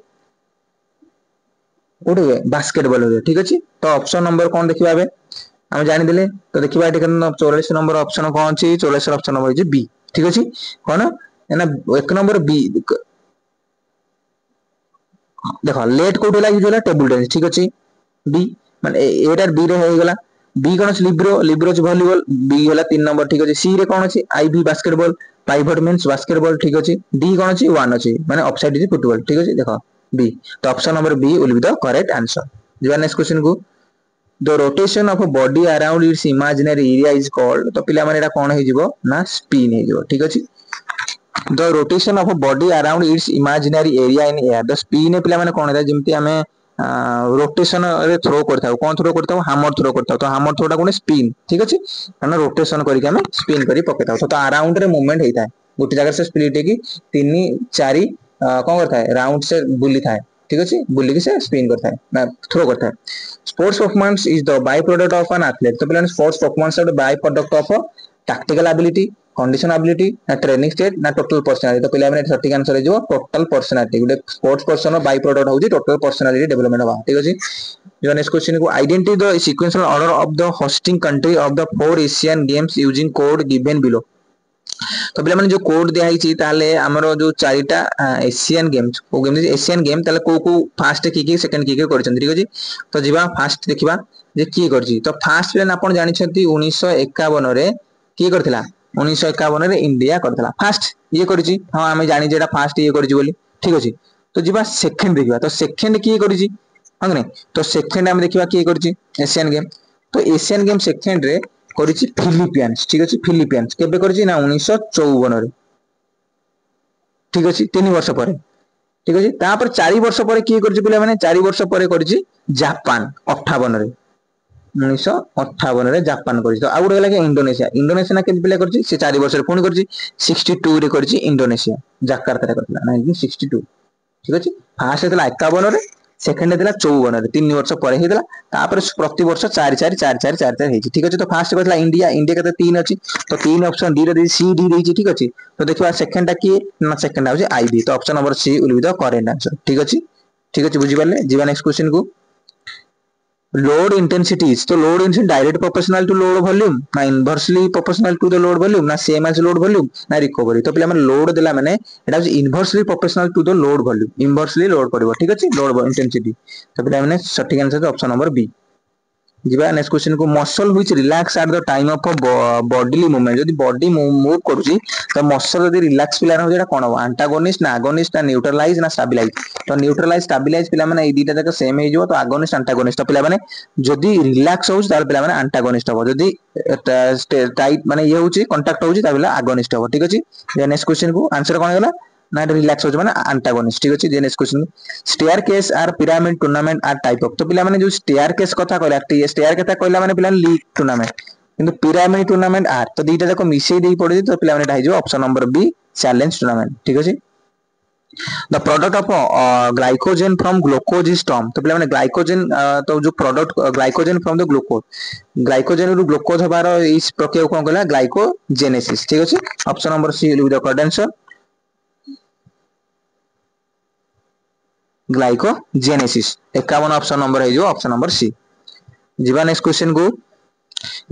बास्केटबॉल हुए ठीक अछि तो ऑप्शन नंबर कोन देखिबा बे हम जानि देले तो देखिबा एठी 44 नंबर ऑप्शन कोन अछि 44 ऑप्शन नंबर जे बी ठीक अछि कोन एना एक नंबर बी देखो लेट कोठी लागि होला टेबल टेनिस ठीक अछि बी माने एटा बी रे हो गला बी कोन अछि लिब्रो वॉलीबॉल बी होला 3 नंबर ठीक अछि सी रे कोन अछि IB basketball pivot means basketball ठीक अछि डी कोन अछि 1 अछि माने ऑफसाइड इज फुटबॉल ठीक अछि देखो बी तो option number B will be the correct answer जो नेक्स्ट क्वेश्चन को the rotation of a body around its imaginary area is called तो पिला माने एटा कोन हे जिवो ना स्पिन हे जिवो ठीक अछि the rotation of a body around its imaginary area in air the spin पिला माने कोन हे जेमति हमें रोटेशन रे थ्रो करथाउ कोन थ्रो करथाउ हैमर थ्रो करथाउ तो हैमर थ्रोटा कोन स्पिन ठीक अछि माने रोटेशन करिक हमें स्पिन करी पकेताउ तो अराउंड रे मूवमेंट हेइता गोटे जगह से स्प्लिट है कि 3 4 कौन करता है राउंड से बुली था ठीक अच्छे बुली से स्पिन करता है ना थ्रो करता है sports performance is the by product of an athlete तो पहले sports performance is the by product of tactical ability condition ability ना ट्रेनिंग स्टेट ना टोटल पर्सनालिटी तो पहले हमने सटीक आंसर है जो total personality Gute sports person by product होची टोटल पर्सनालिटी डेवलपमेंट होगा ठीक अछि जो नेक्स्ट क्वेश्चन को identify the sequential order of the hosting country of the 4 Asian games using code given below तो पिला माने जो कोड दिया हिची ताले हमरो जो चारिटा एशियन गेम्स को गेम एशियन गेम ताले को फर्स्ट की सेकंड की करछन ठीक अछि तो जीवा फर्स्ट देखिबा जे की करछि तो फर्स्ट प्लेन आपण जानि छथि 1951 रे की करथिला 1951 रे इंडिया करथिला फर्स्ट ये करछि हां हमें जानि जेटा फर्स्ट ये करछि बोली ठीक अछि तो जीवा सेकंड देखिबा तो सेकंड की करछि हां नै तो सेकंड हम देखिबा की करछि एशियन गेम तो एशियन गेम सेकंड रे करिछि फिलिपियंस ठीक अछि फिलिपियंस केबे करिछि ना 1954 रे ठीक अछि 3 वर्ष परे ठीक अछि तापर 4 वर्ष परे की करिछि पिला माने 4 वर्ष परे करिछि जापान 58 रे 1958 रे जापान करिछि तो आ गुड गेला इंडोनेशिया इंडोनेशिया ना केबे पिला करिछि से 4 वर्ष रे पुणी करिछि 62 रे करिछि इंडोनेशिया जकार्ता रे करथिला 1962 ठीक अछि फर्स्ट हेतला 51 रे सेकंड हेतला 54 रे 3 वर्ष परे हेतला तापर प्रति वर्ष 4 4 4 4 4 4 हेछि ठीक अछि तो फर्स्ट कहला इंडिया इंडिया केते 3 अछि तो 3 ऑप्शन डी रे दे सी डी देछि ठीक अछि तो देखिबा सेकंड टा की ना सेकंड आ आईबी तो option number C will be the correct answer ठीक अछि बुझि पाले जीवा नेक्स्ट क्वेश्चन को लोड इंटेंसिटीज तो load intensity direct proportional to load volume ना inversely proportional to the load volume ना सेम एज लोड वॉल्यूम ना रिकवरी तो पिला माने लोड देला माने एटा inversely proportional to the load volume inversely load पड़िबो ठीक अछि लोड इंटेंसिटी तो पिला माने सटीक आंसर ऑप्शन नंबर बी जीवा नेक्स्ट क्वेश्चन को muscle which relax at the time of bodily movement जदी बॉडी मूव करूची तो मसल जदी रिलैक्स पिला न हो जेटा कोन हो एंटागोनिस्ट ना एगोनिस्ट ना न्यूट्रलाइज ना स्टेबलाइज तो न्यूट्रलाइज स्टेबलाइज पिला माने ए दीटा जक सेम हे जो तो एगोनिस्ट एंटागोनिस्ट तो पिला माने जदी रिलैक्स हो तार पिला माने एंटागोनिस्ट हो जदी टाइट माने ये होची कांटेक्ट होची ता पिला एगोनिस्ट हो ठीक अछि नेक्स्ट क्वेश्चन को आंसर कोन गेला ना रिलैक्स हो माने एंटागोनिस्ट ठीक अछि next question staircase or pyramid tournament or type of तो पिला माने जो स्टेयरकेस कथा कहला स्टेयर कथा कहला माने पिला लीग टूर्नामेंट किंतु पिरामिड टूर्नामेंट आर तो दीटा जाको मिसई देई पड़े तो पिला माने एटा हिजो option number B challenge tournament ठीक अछि the product of glycogen from glucose is term तो पिला माने ग्लाइकोजन तो जो product glycogen from the glucose glycogen रु ग्लूकोज हबार इस प्रक्रिया कोन कहला ग्लाइकोजेनेसिस ठीक अछि option number C will be the correct answer glycogenesis 51 option number है जो ऑप्शन नंबर सी जीवा नेक्स्ट क्वेश्चन को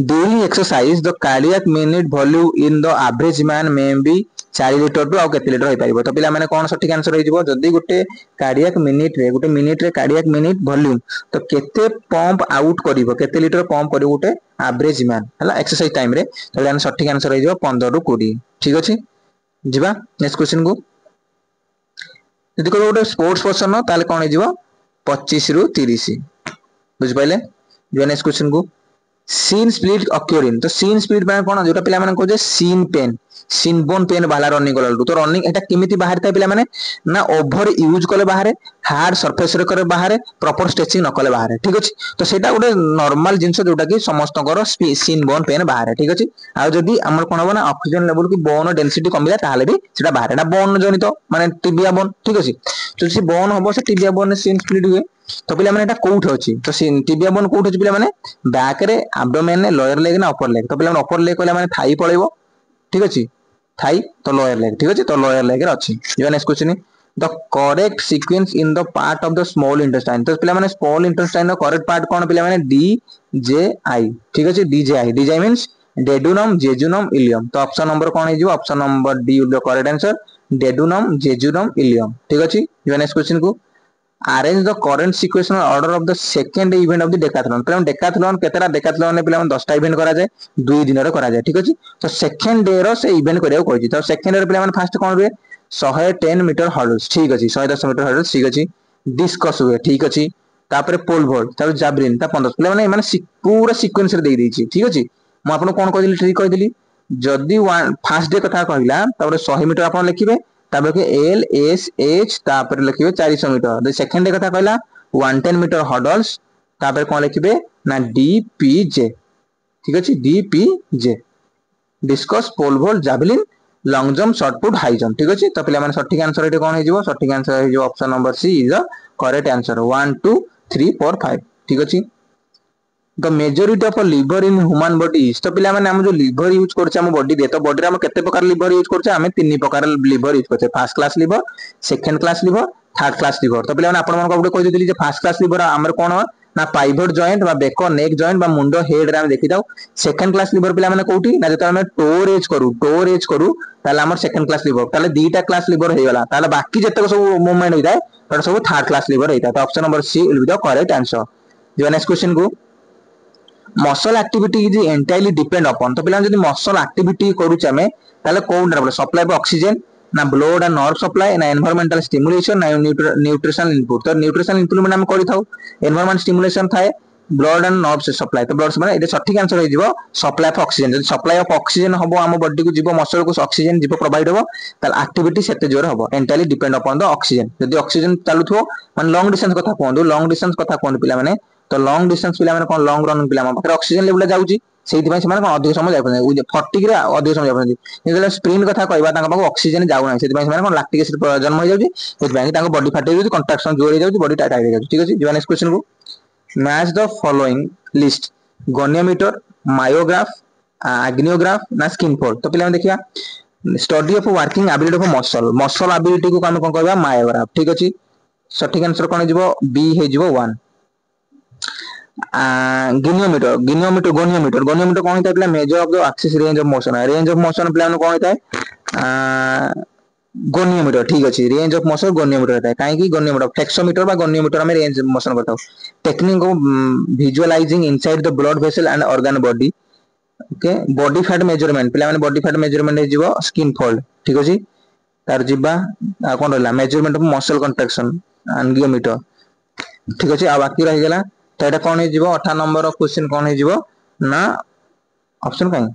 during exercise the cardiac minute volume in the average man may be 4 litre to आ केते litre होई परिबो तो पिला माने कोन सटीक आंसर होई जिवो जदी गुटे कार्डियक मिनिट रे कार्डियक मिनिट वॉल्यूम तो केते पंप आउट करिवो केते लीटर पंप करिवो गुटे एवरेज मैन हला एक्सरसाइज टाइम रे तो सटीक आंसर होई जिवो 15 रु 20 ठीक अछि जीवा नेक्स्ट क्वेश्चन को यदि कोई गोटे स्पोर्ट्स पर्सन हो ताले कोन हिजो 25 रु 30 बुझ पाइले जो नेक्स्ट क्वेश्चन को सीन स्प्लिट ऑक्योरिंग तो सीन स्प्लिट माने कोन जोटा पिला माने को जे shin pain shin bone pain वाला रनिंग करल तो रनिंग एटा केमिति बाहर था पिला माने ना ओवर यूज करले बाहर हार्ड सरफेस रे करे बाहर प्रॉपर स्ट्रेचिंग न करले बाहर ठीक अछि तो सेटा गोटे नॉर्मल जिंस जोटा कि समस्तकर सीन बोन पेन बाहर ठीक अछि आ जदी हमर कोन हो ना ऑक्सीजन लेवल की बोन डेंसिटी कमिला ताले भी सेटा बाहर एटा बोन जनित माने टिबिया बोन ठीक अछि तो से बोन हबो से टिबिया बोन सीन स्प्लिट हुए तो पिला माने एटा कोउठ अछि तो टिबिया बोन कोउठ अछि पिला माने बैक रे एब्डोमेन ने लोअर लेग ना अपर लेग तो पिला माने अपर लेग कहला माने थाई पळेबो ठीक अछि थाई तो लोअर लेग ठीक अछि तो लोअर लेग रे अछि यो next question the correct sequence in the part of the small intestine तो पिला माने small intestine the correct part कोन पिला माने डी जे आई ठीक अछि D J I means duodenum jejunum ileum तो ऑप्शन नंबर कोन हिजो option number D will the correct answer duodenum jejunum ileum ठीक अछि यो नेक्स्ट क्वेश्चन को arrange the current sequential order of the second event of the decathlon तो Decathlon केतरा Decathlon ने पिला 10टा इवेंट करा जाय 2 दिन रे करा जाय ठीक अछि तो सेकंड डे रो से इवेंट करियो कहै छी तो सेकंड डे रे पिला फर्स्ट कोन हुए 110 मीटर हर्डल्स ठीक अछि 110 मीटर हर्डल्स ठीक अछि डिस्कस हुए ठीक अछि तापर पोल वॉल्ट तापर जावलिन ता 1500 पिला माने माने पूरा सीक्वेंस रे दे देछि ठीक अछि म आपन कोन कहदिली ठीक कहदिली जदी फर्स्ट डे कथा कहला तापर 100 मीटर आपन लिखिबे तापर के एल एस एच तापर लिखिबे 400 मीटर द सेकंड डे कथा कहला 110 मीटर हडल्स तापर कोन लिखिबे ना डीपीजे ठीक अछि DPJ discus pole vault javelin long jump short put high jump ठीक अछि तो पिला माने सठिक आंसर एटे कोन हे जिवो सठिक आंसर हे जिवो option number C is the correct answer 1 2 3 4 5 ठीक अछि the majority of liver in human body तो पिला माने हम जो लिवर यूज करछे हम बॉडी दे तो बॉडी रे हम केते प्रकार लिवर यूज करछे हम तीन प्रकार लिवर यूज करछे first class liver second class liver third class liver तो पिला माने आपण मन को गुटे कहि दिली जे फर्स्ट क्लास लिवर हमर कोन ना पाइवट जॉइंट बा बेको नेक जॉइंट बा मुंडो हेड रे हम देखि जाऊ सेकंड क्लास लिवर पिला माने कोठी ना जतो हम टोरेज करू ताले हमर सेकंड क्लास लिवर ताले दीटा क्लास लिवर हे गला ताले बाकी जते सब मूवमेंट होई जाय पर सब थर्ड क्लास लिवर होई था तो option number C will be the correct answer जो नेक्स्ट क्वेश्चन को muscle activity is entirely depend upon तो पिला जदी मसल एक्टिविटी करूछ हमें ताले कोनटा बोले सप्लाई ऑफ ऑक्सीजन ना ब्लड एंड नर्व सप्लाई ना एनवायरमेंटल स्टिमुलेशन ना न्यूट्रिशनल इनपुट तो न्यूट्रिशनल इनपुट में हम करि थाउ एनवायरमेंट स्टिमुलेशन थाए ब्लड एंड नर्व से सप्लाई तो ब्लड माने एटा सठिक आंसर हे जिवो सप्लाई ऑफ ऑक्सीजन जदी सप्लाई ऑफ ऑक्सीजन हबो हम बॉडी को जिवो मसल को ऑक्सीजन जिवो प्रोवाइड हबो ताल एक्टिविटी सेते जोर हबो entirely depend upon the oxygen जदी ऑक्सीजन चालू थो माने लॉन्ग डिस्टेंस कथा कोंदो लॉन्ग डिस्टेंस कथा कोन पिला माने तो लॉन्ग डिस्टेंस पिला माने कोन लॉन्ग रन पिला माने ऑक्सीजन लेवल जाउची सेति पय से माने कोन अधिक समय जाय पय 40 रे अधिक समय जाय पय जेले स्प्रिंट कथा कहबा तांका पाको ऑक्सीजन जाउ नै सेति पय से माने कोन लैक्टिक एसिड जन्म हो जाउची सेति पय तांका बॉडी फाटि जाउची कंट्रैक्शन जोर हो जाउची बॉडी टाइट हो जाउची ठीक अछि जो नेक्स्ट क्वेश्चन को match the following list goniometer myograph angiograph ना स्किन फोल्ड तो पिला देखिया study of working ability of muscle ability को हम कोन कहबा मायोग्राफ ठीक अछि सठिक आंसर कोन जिवो बी हे जिवो 1 गोनियोमीटर कौन होता है measure of the axis range of motion plan कौन होता है गोनियोमीटर ठीक अछि रेंज ऑफ मोशन गोनियोमीटर होता है काहे कि गोनियोमीटर फ्लेक्सोमीटर बा गोनियोमीटर में रेंज मोशन करता हूं technique of visualising inside the blood vessel and organ body okay body fat measurement पिला माने बॉडी फैट मेजरमेंट हे जिवो स्किन फोल्ड ठीक अछि तार जिबा कोन रहला मेजरमेंट ऑफ मसल कंट्रैक्शन एंगियोमीटर ठीक अछि आ बाकी रह गेला तो एटा कोन हे जिवो 18 नंबर क्वेश्चन कोन हे जिवो ना ऑप्शन काई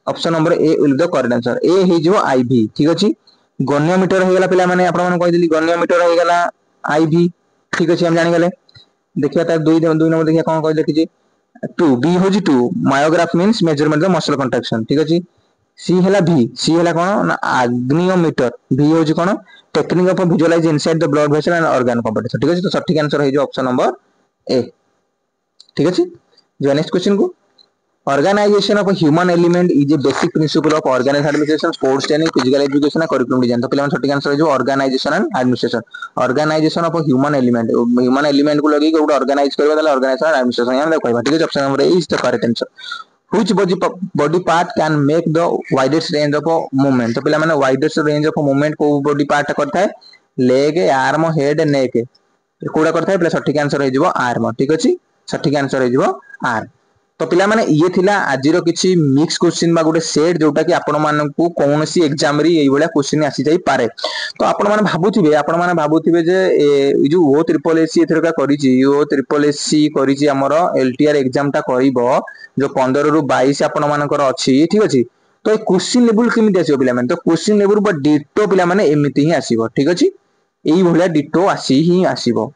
option number A will the correct answer A हे जिवो आईवी ठीक अछि गोनियोमीटर हे गेला पिला माने आपण मन कहि दिली गोनियोमीटर हे गेला आईवी ठीक अछि हम जानि गेले देखिया त 2 नंबर देखिया कोन कहि देखि 2 बी हो जी 2 myograph means measurement the muscle contraction ठीक अछि सी हेला कोन ना एग्नियोमीटर भी हो जी कोन technique of visualise inside the blood vessel and organ competition ठीक अछि तो सठिक आंसर हे जो ऑप्शन नंबर ए ठीक अछि जो नेक्स्ट क्वेश्चन को organisation of human element is a basic principle of organise administration sports training physical education curriculum design तो पिला सठिक आंसर जो organisation and administration organisation of human element को लगी गोटे ऑर्गेनाइज करबा ताले ऑर्गेनाइजेशन एंड एडमिनिस्ट्रेशन हम कहबा ठीक अछि option number A is the correct answer which body part can make the widest range of movement तो पिला माने widest range of movement को body part करता है leg arm head neck कोडा करता है पिला सठिक आंसर हे जिवो arm ठीक अछि सठिक आंसर हे जिवो arm तो पिला माने ये थिला आजिरो किछि मिक्स क्वेश्चन बा गुटे सेट जोटा कि आपण मानकू कोनोसी एग्जाम री एई बळा क्वेश्चन आसी जाई पारे तो आपण माने भाबुथिबे जे ए जो ओ ट्रिपल एससी एथरका करिछि ओ ट्रिपल एससी करिछि हमर एलटीआर एग्जाम टा करिवो जो 15 रु 22 आपण मानकर अछि ठीक अछि तो क्वेश्चन लेवल केमिति आसीबो पिला माने तो क्वेश्चन लेवल पर डिटो पिला माने एमिति ही आसीबो ठीक अछि एई भलिया डिटो आसी ही आसीबो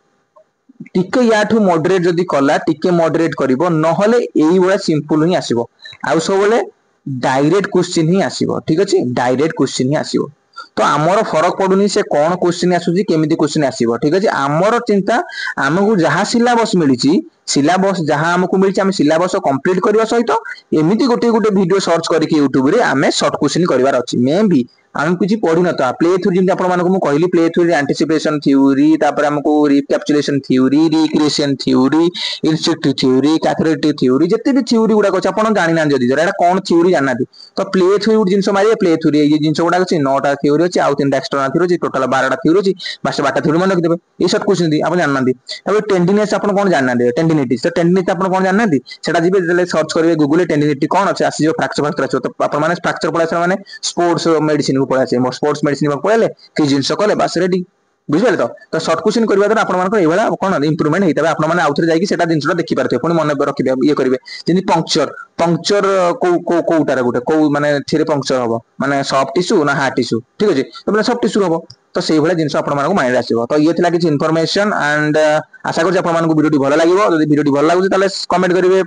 टिके याठू मॉडरेट जदी कला टिके मॉडरेट करिवो नहले एई बळा सिंपल ही आसीबो आ सब बोले डायरेक्ट क्वेश्चन ही आसीबो ठीक अछि डायरेक्ट क्वेश्चन ही आसीबो तो आमर फरक पडुनी से कोन क्वेश्चन आसुची केमिति क्वेश्चन आसीबो ठीक अछि आमर चिंता हमकु जहा सिलेबस मिलिची सिलेबस जहा हमकु मिलिची हम सिलेबस कंप्लीट करबा सहित एमिति गोटे वीडियो सर्च करके YouTube रे हमें शॉर्ट क्वेश्चन करबार अछि मे भी हम कुछ पढ़ी नता प्ले थ्रू जिन आपण मानको मु कहली प्ले थ्रू एंटीसिपेशन थ्योरी तापर हमको recapitulation theory recreation theory instructive theory cathartic theory जत्ते भी थ्योरी गुडा कछ आपण जानि ना जदी जरा कोन थ्योरी जानना दी तो प्ले थ्रू जिंस मारिए प्ले थ्रू ये जिंस गुडा अछि 9टा थ्योरी अछि आउ 3टा एक्सटर्नल थ्योरी अछि टोटल 12टा थ्योरी अछि बस 12टा थ्योरी मन रख देबे ए शॉर्ट क्वेश्चन दी आपण जानना दी अब टेंडिनेस आपण कोन जानना दी टेंडिनिटी तो टेंडिनिटी आपण कोन जानना दी सेटा जिबे जले सर्च करिवे गूगल टेंडिनिटी कोन अछि आसी जो फ्रैक्चर अछि तो आपण माने फ्रैक्चर पढा माने स्पोर्ट्स मेडिसिन को पढा स्पोर्ट्स मेडिसिन को पढले कि जिंस कले बस रेडी बुझिपारे तो शॉर्ट क्वेश्चन करबा द्वारा आपण मानकर एभला कोन इंप्रूवमेंट हेतबे आपण माने आउथरे जाई कि सेटा जिंसटा देखि पारथे पुनी मन रखिबे ये करिवे जेनि पंक्चर पंक्चर कोउटारे गुटे को माने थिरे पंक्चर हबो माने सॉफ्ट टिश्यू ना हार्ड टिश्यू ठीक अछि तो सॉफ्ट टिश्यू हबो तो सेही भला जिंस आपण मानको माइंड आसीबो तो ये थिला कि इन्फॉर्मेशन एंड आशा करछि आपण मानको वीडियो भलो लागिबो जदि वीडियो भलो लागुछि ताले कमेंट करिवे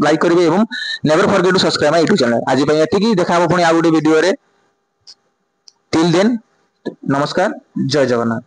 लाइक करिवे एवं never forget to subscribe my YouTube channel आज पय एतिकी देखा हबो पुनी आ गुटे वीडियो रे टिल देन नमस्कार जय जगन्नाथ।